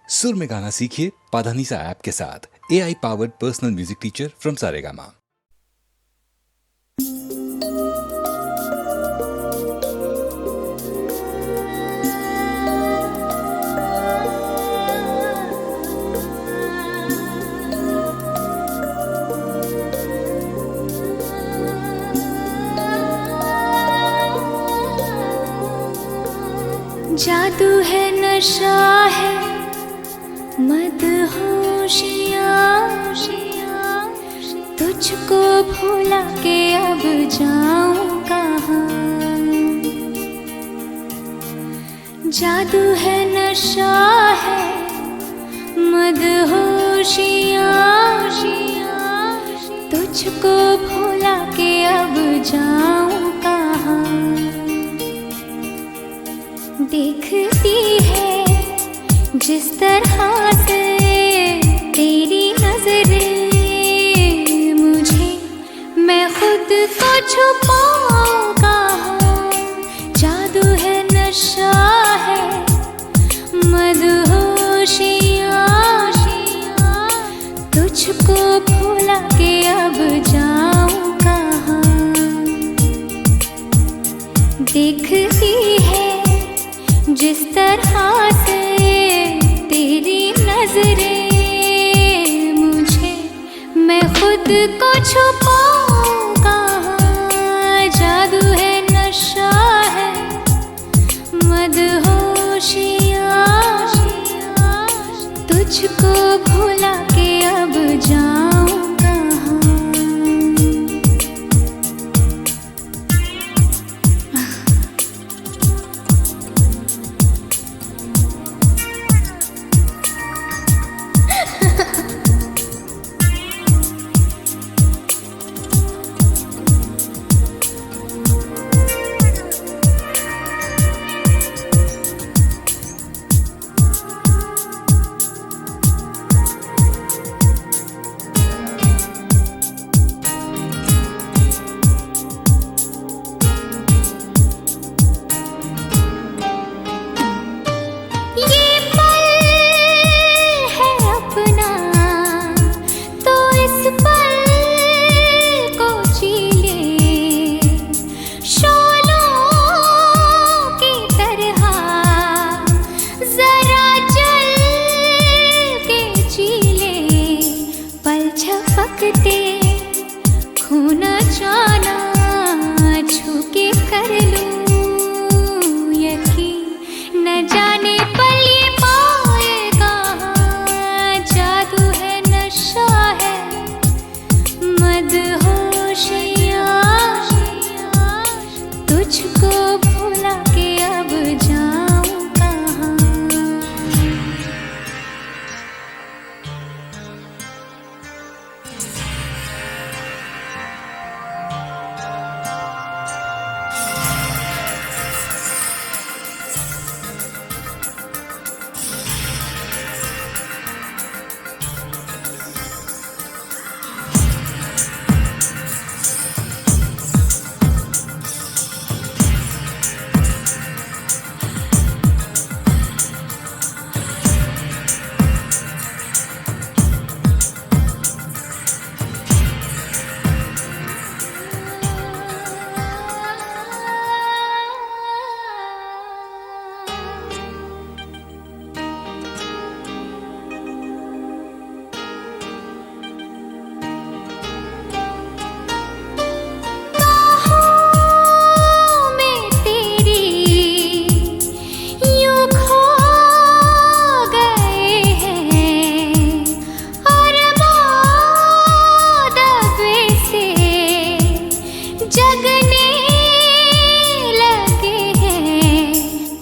सुर में गाना सीखिए पाधानीसा ऐप के साथ। AI powered personal music teacher from Saregama. जादू है, नशा है, मदहोशियाँ, तुझको भुला के अब जाऊं कहाँ। जादू है, नशा है, मदहोशियाँ, तुझको भुला के अब जाऊं कहाँ। देखती है जिस तरह से तेरी नजरें मुझे, मैं खुद को छुपाऊं कहाँ। जादू है, नशा है, मदहोशियाँ, तुझको भुला के अब जाऊं कहाँ। देखती है जिस तरह से तेरी नजरें मुझे, मैं खुद को छुपाऊं कहाँ। जादू है, नशा है, मदहोशियाँ, तुझको भुला के अब जाऊं कहाँ।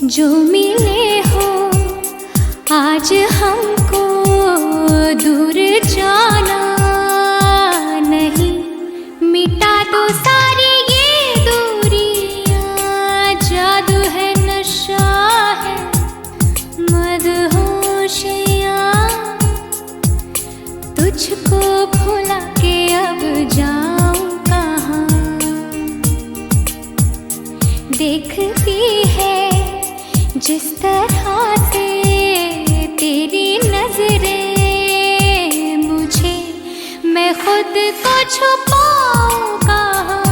जो मिले हो आज हमको, दूर जाना नहीं, मिटा दो सारी ये दूरियां। जादू है, नशा है, मदहोशियाँ, तुझको भुला के अब जाऊं कहाँ। देखती है जिस तरह से तेरी छुपाऊं कहाँ।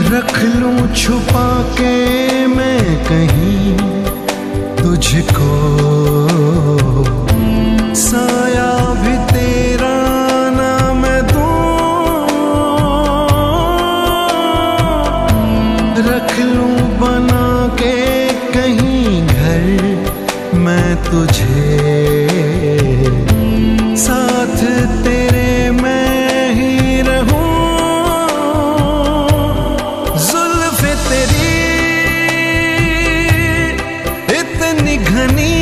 रख लूं छुपा के मैं कहीं तुझको, साया भी तेरा ना मैं दूं। रख लूं बना के कहीं घर मैं तुझे, साथ तेरे मैं ही रहूं। जुल्फ़े तेरी इतनी घनी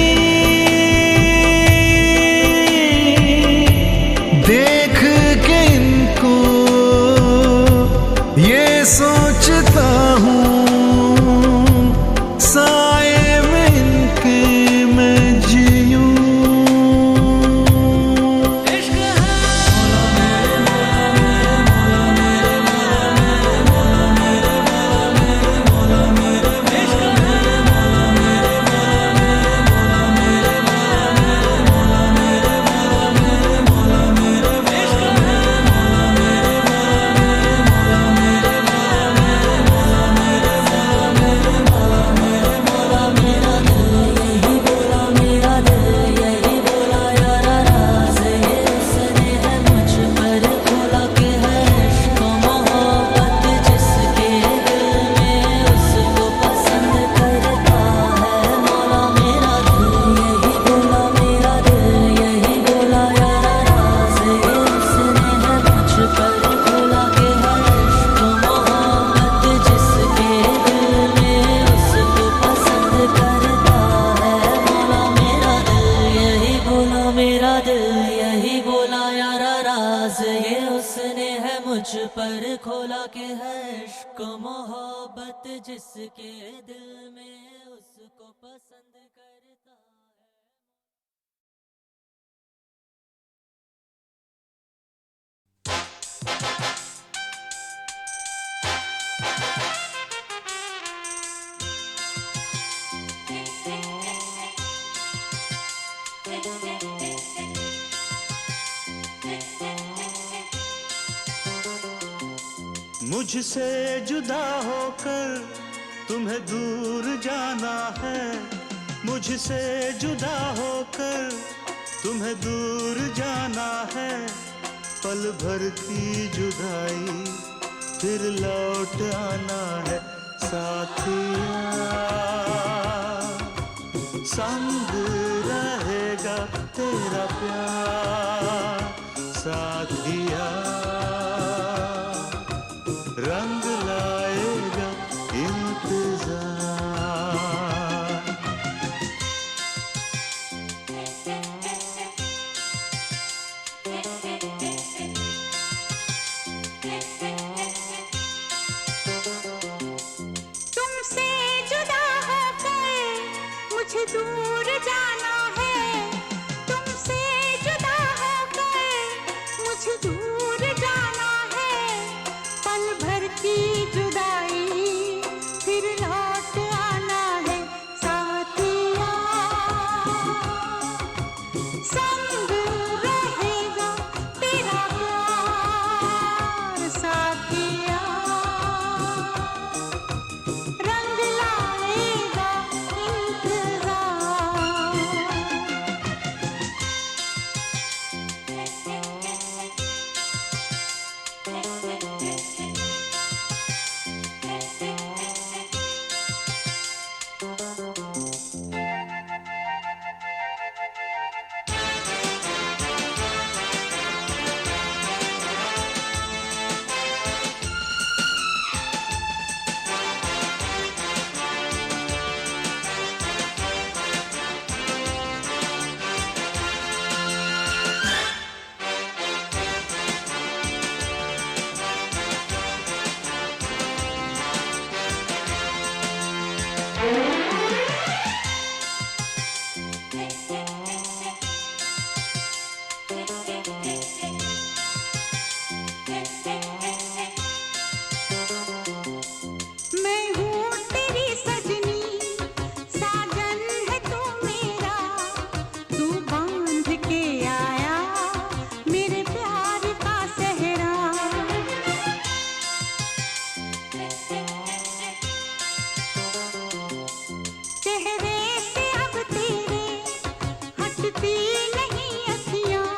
को मोहब्बत जिसके दिल में उसको पसंद करता है। मुझसे जुदा होकर तुम्हें दूर जाना है, मुझसे जुदा होकर तुम्हें दूर जाना है। पल भर की जुदाई फिर लौट आना है साथिया, संग रहेगा तेरा प्यार साथिया, रंग लाएगा इंतजार। तुमसे जुदा होकर मुझे दूर जाना है, तुमसे जुदा होकर मुझे दूर जाना है। पल भर की जुदाई फिर लौट आना है साथिया, संग रहेगा तेरा प्यार साथिया, रंग लाएगा इंतजार। मैं हूँ तेरी सजनी, साजन है तू मेरा, तू बांध के आया मेरे प्यार का सेहरा। चेहरे से अब तेरे हटती नहीं अखियाँ,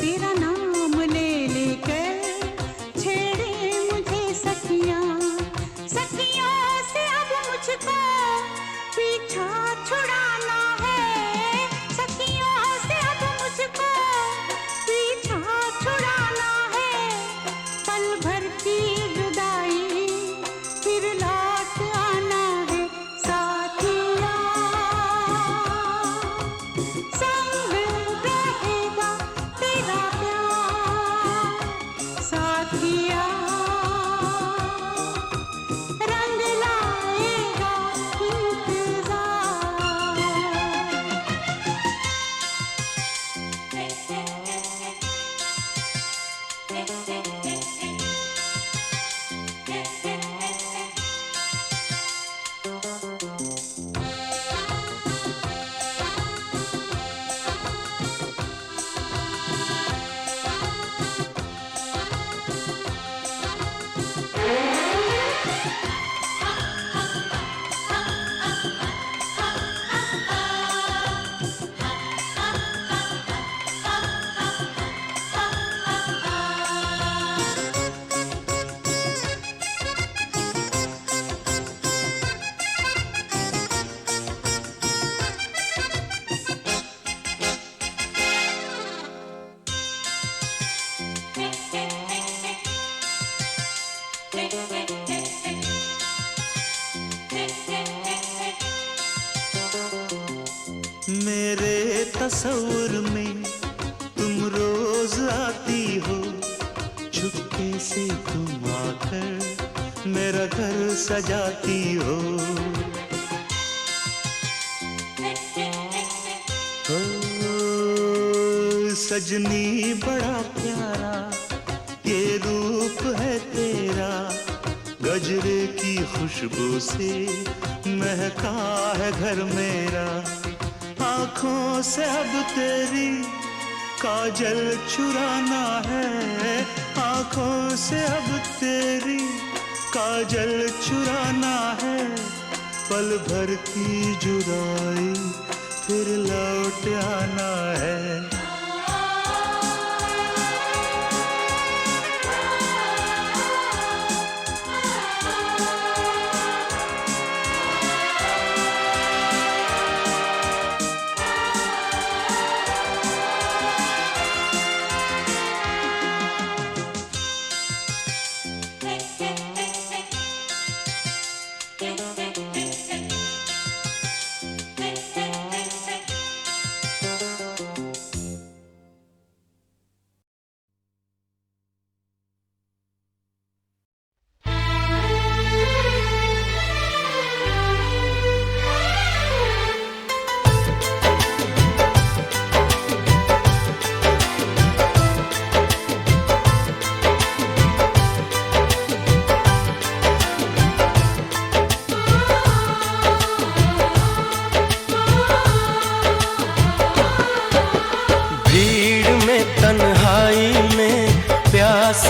तेरा नाम ले लेकर छेड़े मुझे सखियाँ। सखियों से अब मुझको पीछा छुड़ाना है, सखियों से अब मुझको पीछा छुड़ाना है। पल भर की जुदाई फिर लौट आना है साथिया, संग रहेगा तेरा प्यार साथिया, रंग लाएगा इंतजार। मेरे तस्वुर में तुम रोज आती हो, चुपके से तुम आकर मेरा घर सजाती हो। ओ, सजनी बड़ा प्यारा ये रूप है तेरा, गजरे की खुशबू से महका है घर मेरा। आँखों से अब तेरी काजल चुराना है, आँखों से अब तेरी काजल चुराना है। पल भर की जुदाई फिर लौट आना है।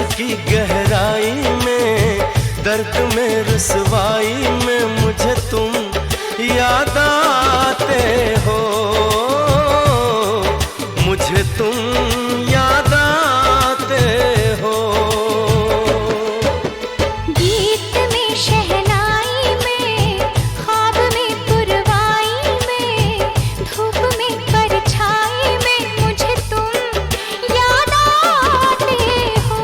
की गहराई में, दर्द में रुसवाई में मुझे तुम याद आते हो, मुझे तुम याद आते हो। गीत में शहनाई में, ख्वाब में पुरवाई में, धूप में परछाई में मुझे तुम याद आते हो,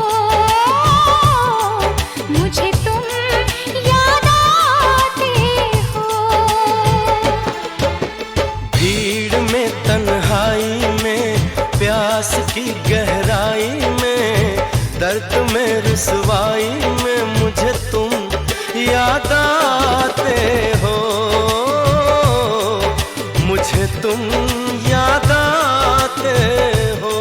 मुझे तुम याद आते हो। भीड़ में तन्हाई में, प्यास की गहराई में, दर्द में रुसवाई में मुझे तुम याद आते हो, मुझे तुम याद आते हो।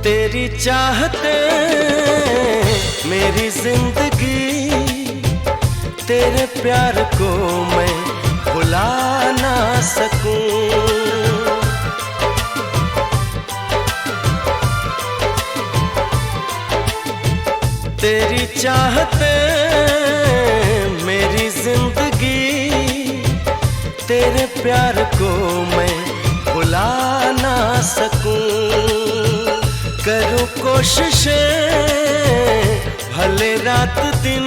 तेरी चाहते मेरी जिंदगी, तेरे प्यार को मैं भुला ना सकूं। तेरी चाहते मेरी जिंदगी, तेरे प्यार को मैं भुला ना सकूं। करूं कोशिशें भले रात दिन,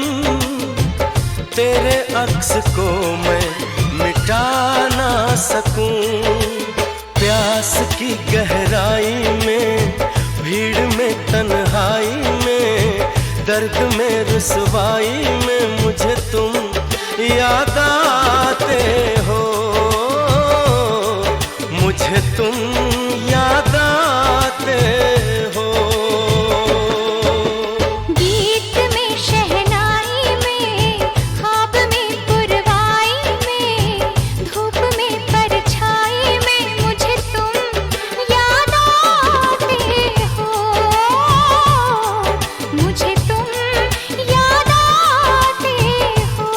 तेरे अक्स को मैं मिटा ना सकूं। प्यास की गहराई में, भीड़ में तन्हाई में, दर्द में रुसवाई में मुझे तुम याद आते हो, मुझे तुम याद आते हो। गीत में शहनाई में, ख्वाब में पुरवाई में, धूप में परछाई में मुझे तुम याद आते हो, मुझे तुम याद आते हो।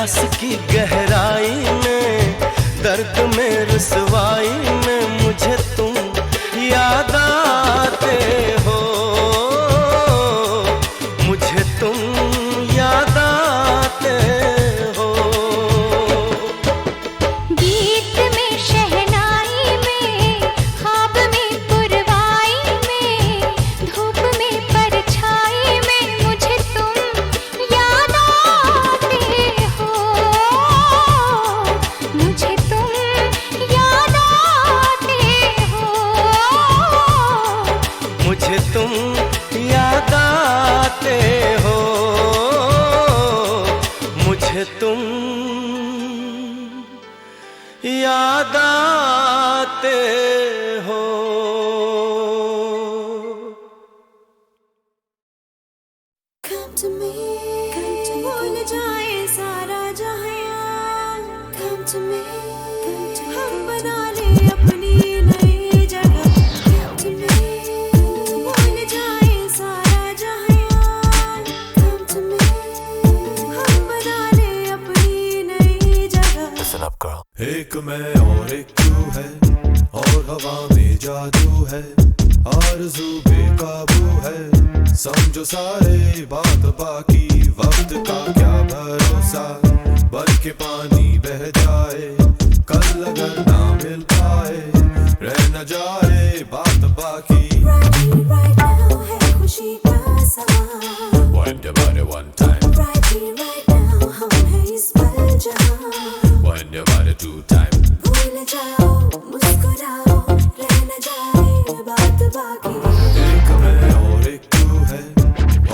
प्यास की गहराई में, दर्द में रुसवाई में मुझे तुम याद आते हो, मुझे तुम याद आते हो। गीत में शहनाई में, ख्वाब में पुरवाई में, धूप में परछाई में मुझे तुम याद आते हो, मुझे तुम याद आते हो, मुझे तुम याद आते हो, मुझे तुम याद आते हो। Come to me, भूल जाए सारा जहां। Come to me, हम बना ले अपनी नई जगह। Come to me, भूल जाए सारा जहां। Come to me, हम बना ले अपनी नई जगह। Listen up, girl. एक मैं और एक तू है, और हवा में जादू है, आरज़ू बेकाबू है, समझो सारे बात बाकी, वक्त का क्या भरोसा, बन के पानी बह जाए, कल अगर ना मिल पाए, रह न जाए बात बाकी। Right now है खुशी का समा। Wind your body one time, Right here, right now हम हैं इस पल जहां। wind your body two time. भूल जाओ, मुस्कुराओ, रह न जाए बात बाकी। एक मैं और एक तू है,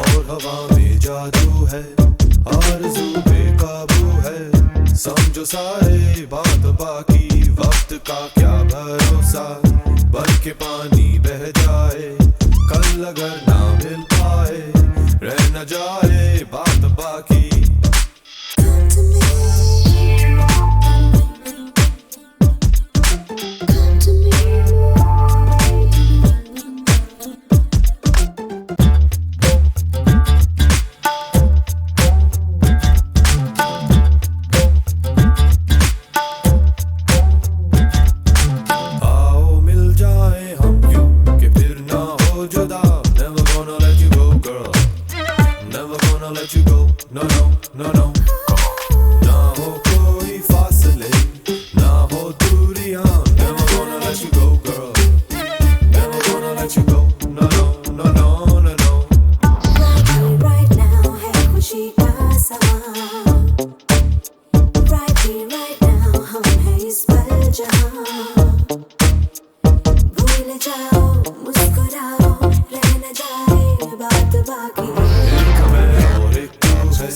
और हवा में जादू है, आरज़ू बेकाबू है, समझो सारे बात बाकी, वक्त का क्या भरोसा, बन के पानी बह जाए, कल अगर ना मिल पाए, रह न जाए बात बाकी। Come to me, come to me। आओ मिल जाए हम यूं कि फिर ना हो जुदा, never gonna let you go girl, never gonna let you go, no no no no। ना हो कोई फासले, ना हो दूरियां, never gonna let you go girl, never gonna let you go, no no no no no no। Right here, right now है खुशी का समा। Right here, right now हम हैं इस पल जहां। भूल जाओ, मुस्कुराओ, रह न जाए बात बाकी। एक मैं और एक तू है,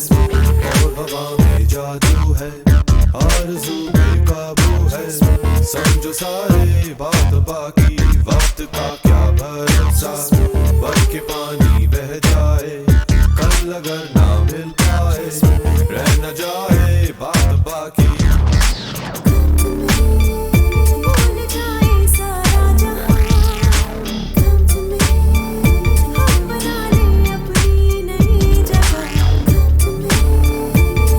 और हवा में जादू है, आरज़ू बेकाबू है, समझो सारे बात बाकी, वक्त का क्या भरोसा, बन के पानी बह जाए, कल अगर ना मिल पाए, रह न जाए बात बाकी। भूल जाए सारा जहां। Come to me, हम बना ले अपनी नई जगह। Come to me,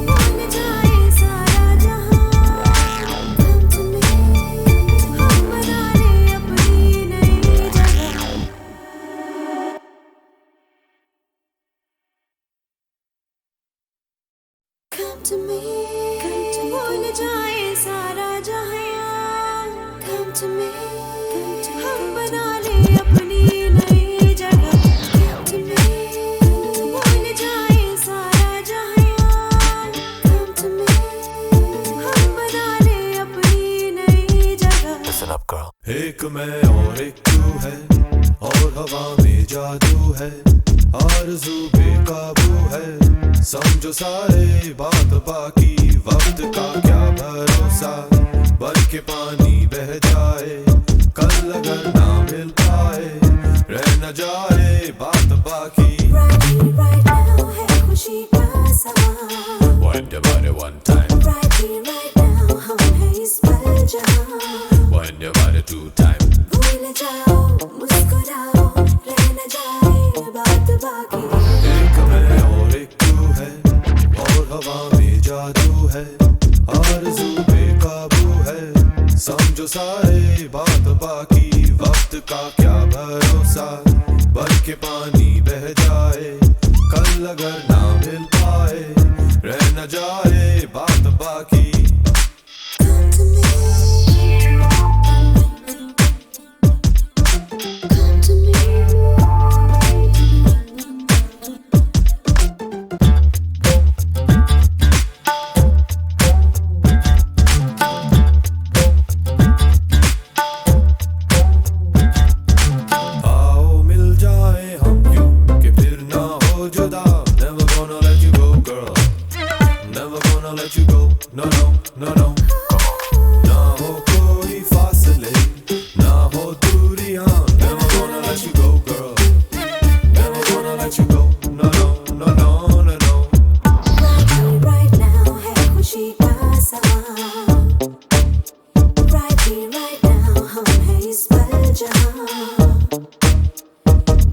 भूल जाए सारा जहां। Come to me, हम बना ले अपनी नई जगह। Come to me, भूल जाए सारा जहां। Come to me, हम बना ले अपनी नई जगह। Come to me, भूल जाए सारा जहां। Come to me, हम बना ले अपनी नई जगह। Listen up, girl. एक मैं और एक तू है, और हवा में जादू है, आरज़ू बेकाबू है, समझो सारे बात बाकी, वक्त का क्या भरोसा, बन के पानी बह जाए, कल अगर ना मिल पाए, रह न जाए बात बाकी। Right here, right now है खुशी का समा। Wind your body one time, Right here, right now हम हैं इस पल जहां। wind your body two time। भूल जाओ, मुस्कुराओ, रह न जाए बात बाकी। एक मैं और एक तू है, और हवा में जादू है, आरज़ू बेकाबू है। समझो सारे बात बाकी, वक्त का क्या भरोसा, बन के पानी बह जाए, कल अगर ना मिल पाए, रह न जाए बात बाकी। Come to me. Come to me. आओ मिल जाए हम यूं कि फिर ना हो जुदा। Never gonna let you go girl, never gonna let you go, no no no no। ना हो कोई फासले, ना हो दूरियां, never gonna let you go girl, never gonna let you go, no no no no no no। Right here, right now है खुशी का समा। Right here, right now हम हैं इस पल जहाँ।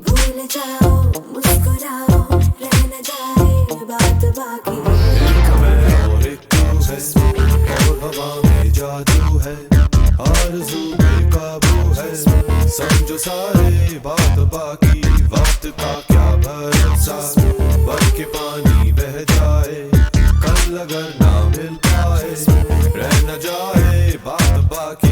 भूल जाओ, मुस्कुराओ, रह न जाए बात बाकी। एक मैं और एक तू है, और हवा में जादू है, आरज़ू बेकाबू है। समझो सारे बात बाकी, वक्त का क्या भरोसा, बन के पानी बह जाए, कल अगर ना मिल पाए, रह न जाए बात बाकी।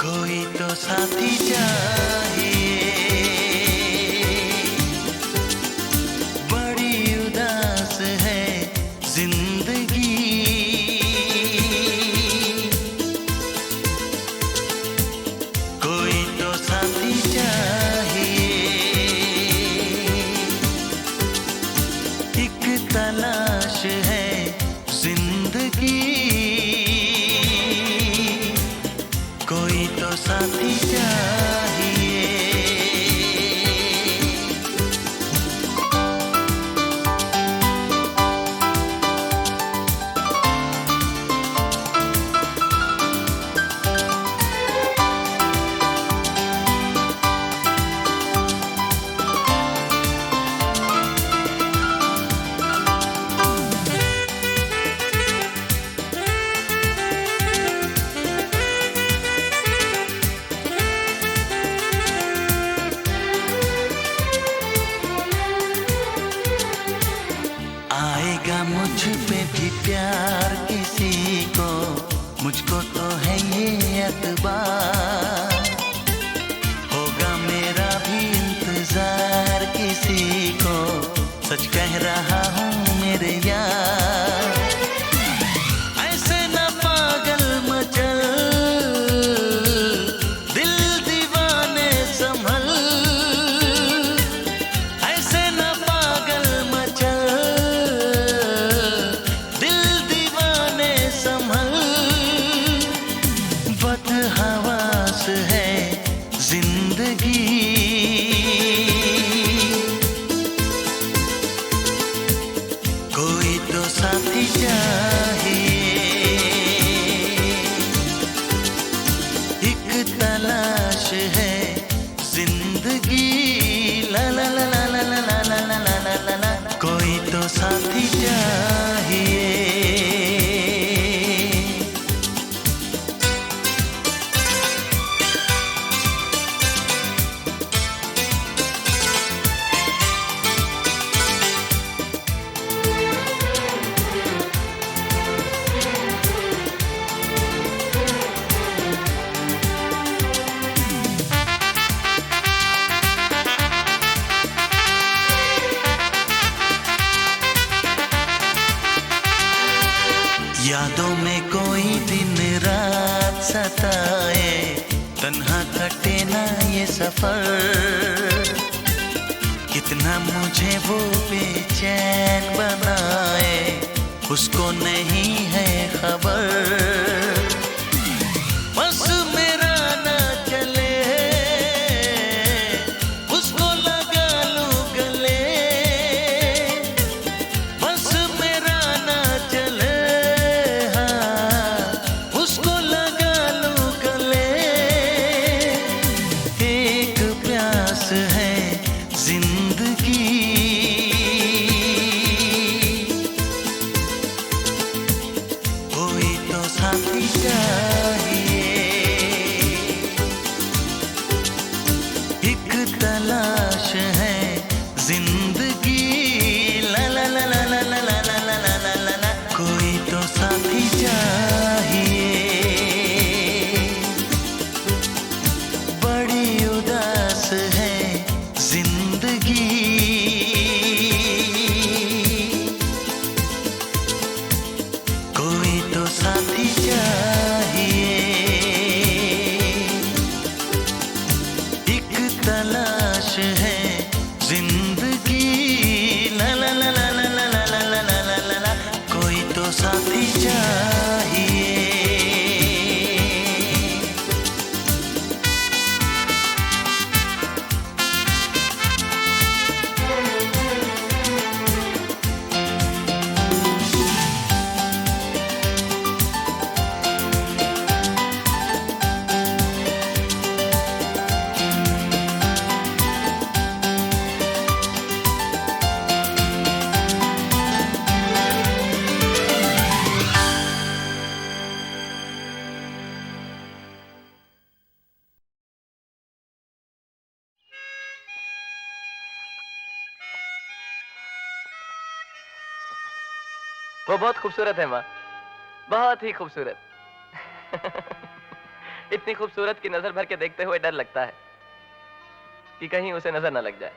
कोई तो साथी चाहिए, बड़ी उदास है जिंदगी, कोई तो साथी चाहिए, एक तलाश है जिंदगी, कोई तो साथी चाहिए। आएगा मुझ पे भी प्यार किसी को, मुझको तो है ये एतबार, होगा मेरा भी इंतजार किसी को, सच कह रहा हूँ मेरे यार। ऐसे न पागल मचल, दिल दीवाने संभल, ऐसे न पागल मचल, दिल दीवाने संभल, बदहवास है जिंदगी, कोई तो साथी चाहिए, एक तलाश है जिंदगी, ला ला ला ला ला ला ला ला ला ला ला ला ला, कोई तो साथी चाहिए। यादों में कोई दिन रात सताए, तन्हा कटे ना ये सफर, कितना मुझे वो बेचैन बनाए, उसको नहीं है खबर, बस मेरा ना चले, उसको लगा लूं गले, बस मेरा ना चले, उसको लगा लूं गले, एक प्यास है जिंदगी, कोई तो साथी चाहिए, एक तलाश है जिंदगी, ला ला ला ला ला ला ला ला ला ला ला ला ला, कोई तो साथी चाहिए, बड़ी उदास है जिंदगी, कोई तो साथी चाहिए, एक तलाश है जिंदगी, ला ला ला ला ला ला ला ला ला ला ला ला ला, कोई तो साथी चाहिए। वो बहुत खूबसूरत है माँ, बहुत ही खूबसूरत। इतनी खूबसूरत की नजर भर के देखते हुए डर लगता है कि कहीं उसे नजर न लग जाए।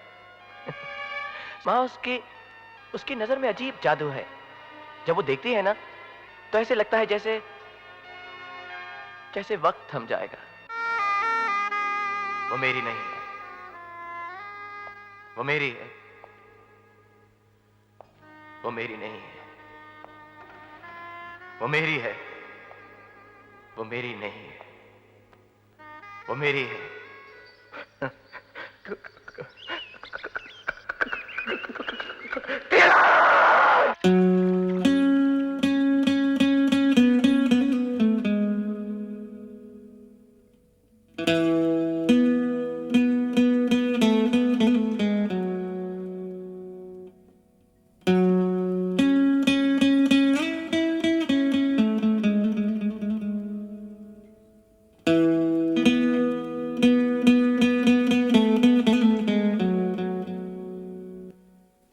माँ, उसकी नजर में अजीब जादू है। जब वो देखती है ना तो ऐसे लगता है जैसे वक्त थम जाएगा। वो मेरी नहीं है, वो मेरी है, वो मेरी नहीं है, वो मेरी है, वो मेरी नहीं है, वो मेरी है।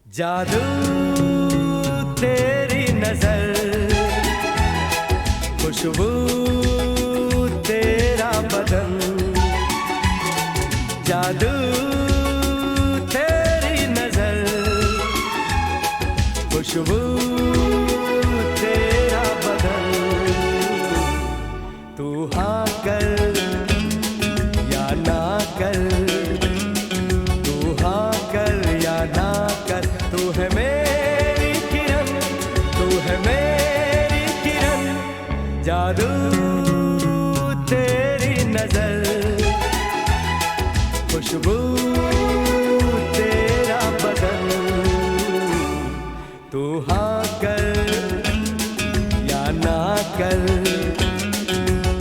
जादू तेरी नजर, खुशबू तेरा बदन, जादू तेरी नजर, खुशबू तेरा बदन। तू हाँ कर या ना कर, तू हाँ कर या ना कर, तू है मेरी किरण, तू है मेरी किरण। जादू तेरी नजर, खुशबू तेरा बदन। तू हाँ कर या ना कर,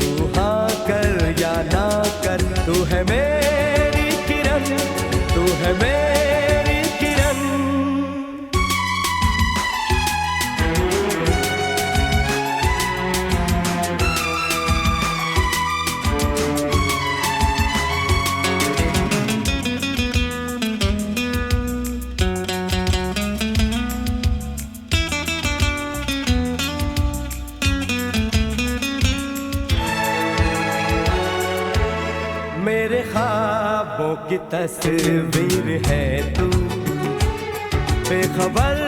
तू हाँ कर या ना कर, तू है मेरी किरण, तू है मेरी किरण। मेरे ख्वाबों की तस्वीर है तू, बेखबर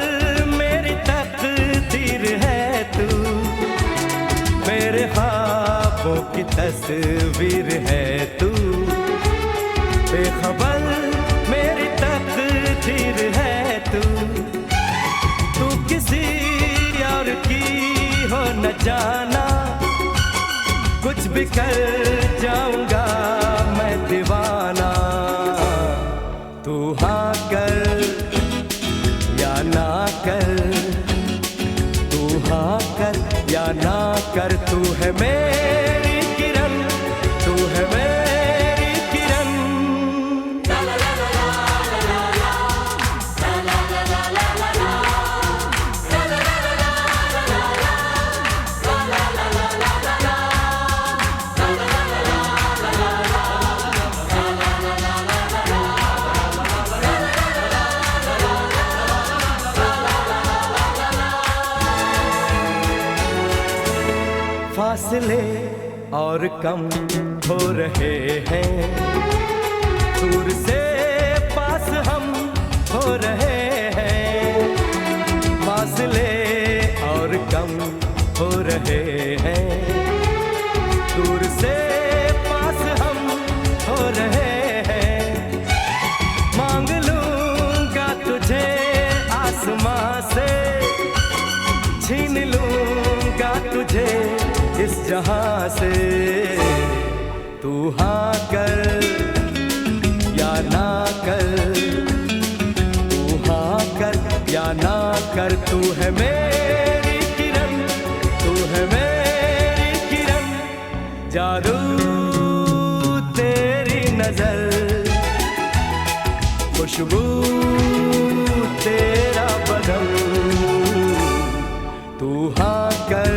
मेरी तकदीर है तू। मेरे ख्वाबों की तस्वीर है तू, बेखबर मेरी तकदीर है तू। तू किसी और की हो न जाना, कुछ भी कर जाऊंगा मैं दीवाना। तू हाँ कर या ना कर, तू हाँ कर या ना कर, तू है मेरी किरण, तू है मेरी किरण। फासले और कम हो रहे हैं, दूर से पास हम हो रहे हैं। फासले और कम हो रहे हैं, दूर से पास हम हो रहे हैं। मांग लूंगा तुझे आसमां से, छीन लूंगा तुझे इस जहां से। तू हाँ कर या ना कर, तू हाँ कर या ना कर, तू है मेरी किरण, तू है मेरी किरण। जादू तेरी नजर, खुशबू तेरा बदन। तू हाँ कर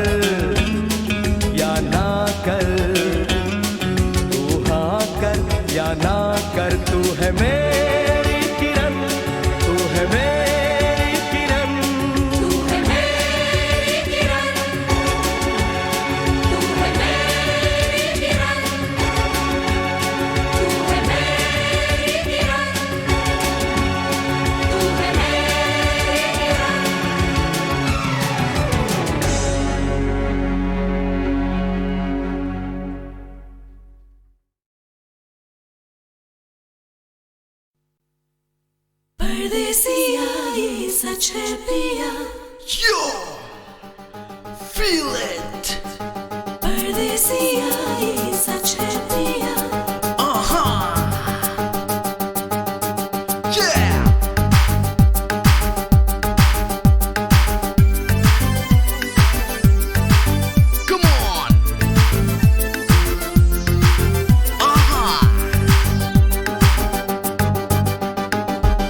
या ना कर, तू हाँ कर या ना कर, तू है मेरी किरण, तू है मेरी किरण, तू है मेरी किरण, तू है मेरी किरण। सच है पिया Yo, feel it. परदेसिया ये सच है पिया Yeah. Come on.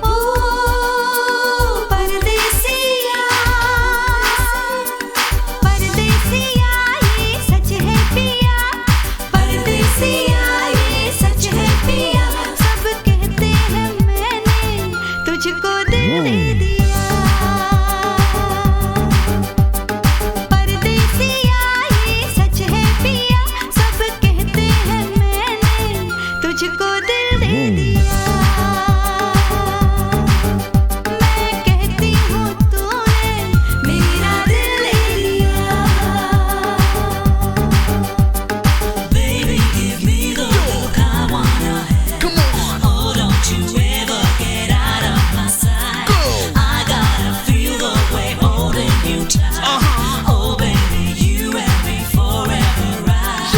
ओ परदेसिया परदेसिया ये सच है पिया परदेसिया ये सच है पिया सब कहते हैं मैंने तुझको दिल दे दिया परदेसिया ये सच है पिया सब कहते हैं मैंने तुझको दिल दे दिया मैं कहती हूँ तूने मेरा दिल ले लिया Baby give me the look I wanna have Come on. Oh don't you ever get out of my sight I gotta feel the way holding you tight Oh baby you and me forever right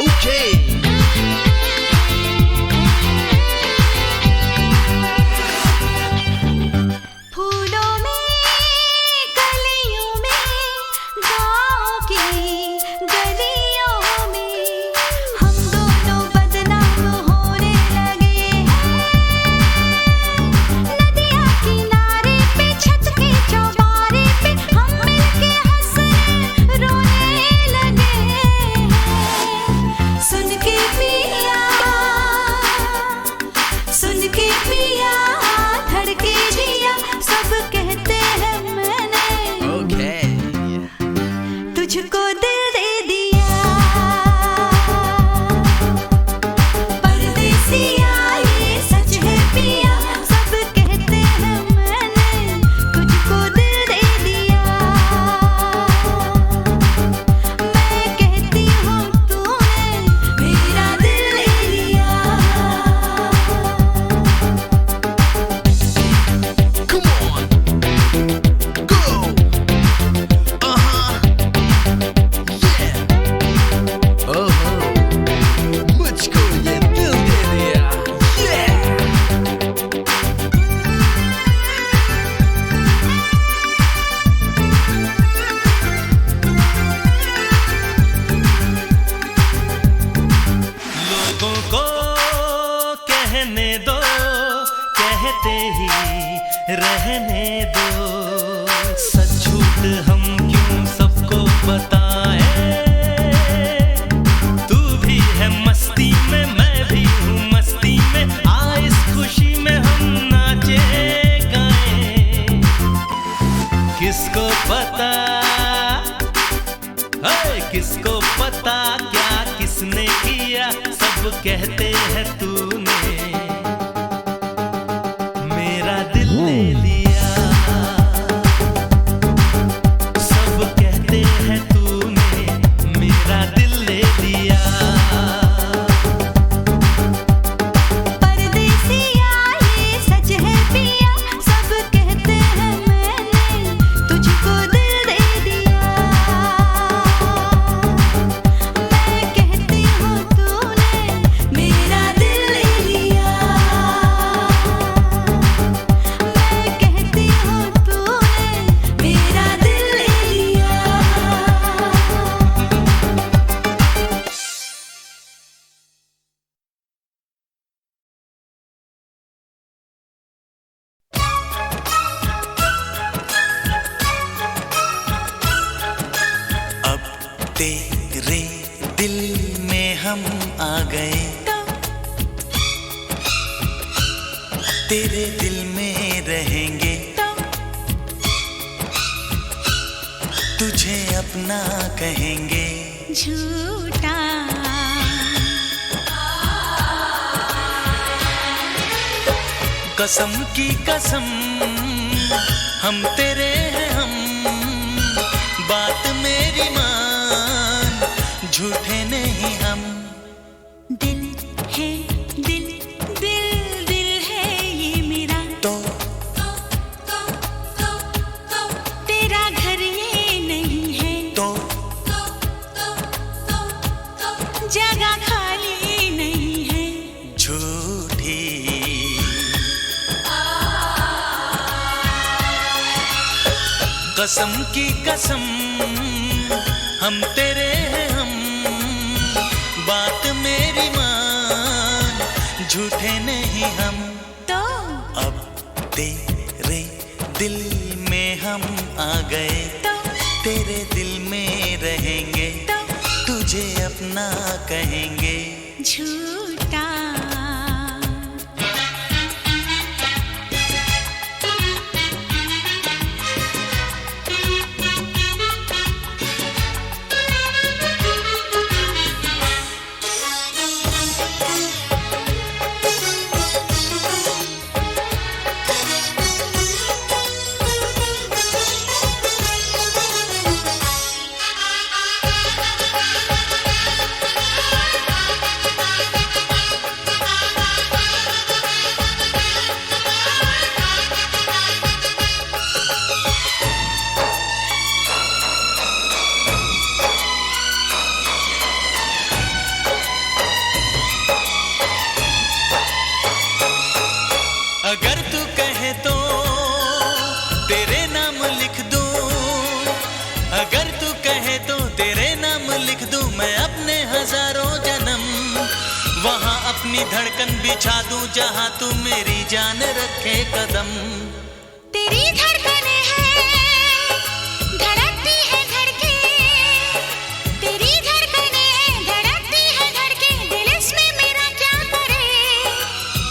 Okay. फूलों में कलियों में गाँव की गलियों में हम दोनों बदनाम होने लगे हैं नदिया किनारे पे छत के चौबारे पे हम मिलके हंसने रोने लगे हैं सुन के पिया धड़के जिया सब कहते हैं मैंने Okay. तुझको दिल दे दिया परदेसिया ये सच है पिया सब कहते हैं मैंने तुझको दिल दे दिया मैं कहती हूँ तूने मेरा दिल ले लिया Come on. Go. Yeah. मुझको ये दिल दे दिया. Yeah. लोगों को कहने दो कहते ही रहने दो सच झूठ हम क्यों सबको बताएं तू भी है मस्ती में मैं भी हूँ मस्ती में आ इस खुशी में हम नाचे गाएं किसको पता किसको पता क्या किसने किया सब कहते हैं तूने मेरा दिल ले लिया सब कहते हैं तूने मेरा दिल ले लिया परदेसिया ये सच है पिया सब कहते हैं मैंने तुझको दिल दे दिया मैं कहती हूँ तूने मेरा दिल ले लिया मैं कहती हूँ तूने मेरा दिल ले लिया अब तेरे दिल में हम आ गए तेरे दिल में रहेंगे तुझे अपना कहेंगे झूठा कसम की कसम हम तेरे हैं हम बात मेरी मान झूठे नहीं हम दिल है दिल दिल दिल है ये जगह खाली नहीं है। झूठी कसम की कसम हम तेरे हैं हम, बात मेरी मान, झूठे नहीं हम। तो अब तेरे दिल में हम आ गए, तो तेरे दिल में रहेंगे, तो तुझे अपना कहेंगे। झूठा अगर तू कहे तो तेरे नाम लिख दूं, अगर तू कहे तो तेरे नाम लिख दूं, मैं अपने हजारों जन्म वहां अपनी धड़कन बिछा दूं, जहां तू मेरी जान रखे कदम। तेरी धड़कने हैं, धड़कती है धड़के, तेरी धड़कने हैं, धड़कती है धड़के, दिल इसमें मेरा क्या करे।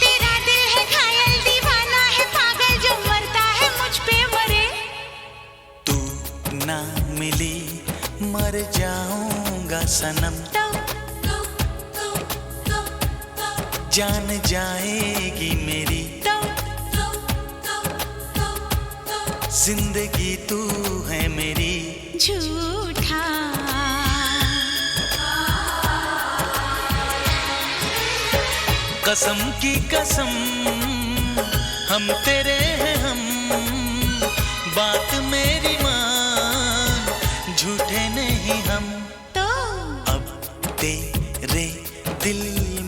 तेरा दिल है घायल, दीवाना है पागल, जो मरता है मुझ पे मरे। तू ना मिली मर जाऊंगा सनम, जान जाएगी मेरी जिंदगी, तू है मेरी। झूठा कसम की कसम हम तेरे हैं हम, बात मेरी मान, झूठे नहीं हम। तो अब तेरे दिल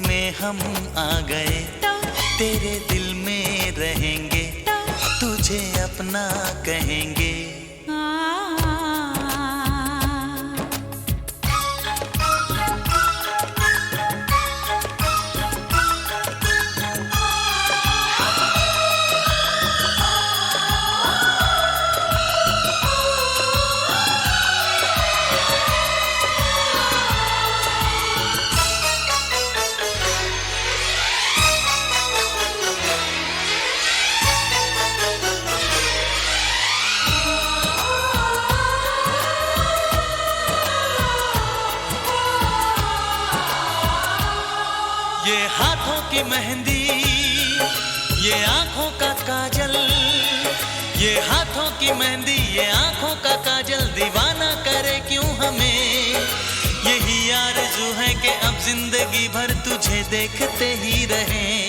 में हम आ गए, तो तेरे दिल में रहेंगे, तो तुझे अपना कहेंगे। ये हाथों की मेहंदी, ये आंखों का काजल, ये हाथों की मेहंदी, ये आंखों का काजल, दीवाना करे क्यों हमें। यही आरज़ू है कि अब जिंदगी भर तुझे देखते ही रहें।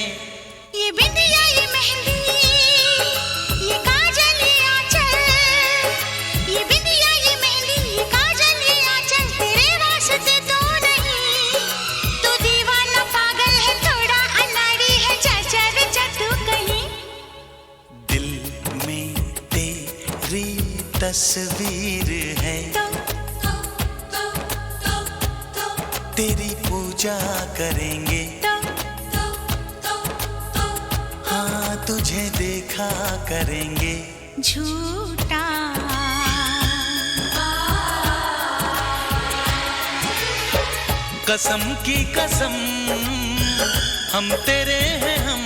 ये बिंदिया, ये मेहंदी, ये काजल, ये आंचल, ये बिंदिया, ये मेहंदी, ये काजल, ये आंचल, तेरे वास्ते तो नहीं। तू दीवाना पागल है, थोड़ा अनाड़ी है, चाचा रे तू कहीं। दिल में तेरी तस्वीर है, तेरी पूजा करेंगे, हाँ तुझे देखा करेंगे। झूठा कसम की कसम हम तेरे हैं हम,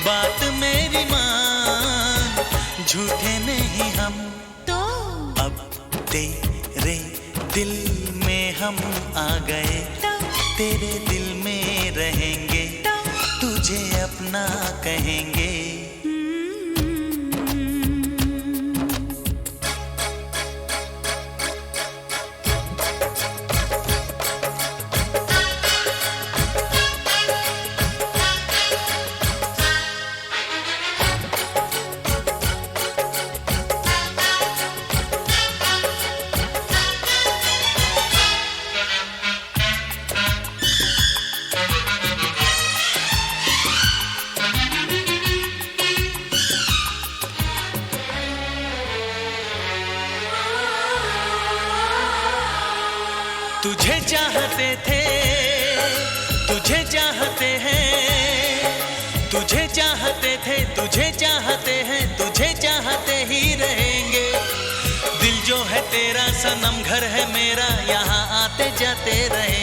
बात मेरी मान, झूठे नहीं हम। तो अब तेरे दिल में हम आ गए, तेरे दिल में रहेंगे, तुझे अपना कहेंगे। तुझे चाहते थे, तुझे चाहते हैं, तुझे चाहते थे, तुझे चाहते हैं, तुझे चाहते ही रहेंगे। दिल जो है तेरा सनम, घर है मेरा, यहाँ आते जाते रहेंगे।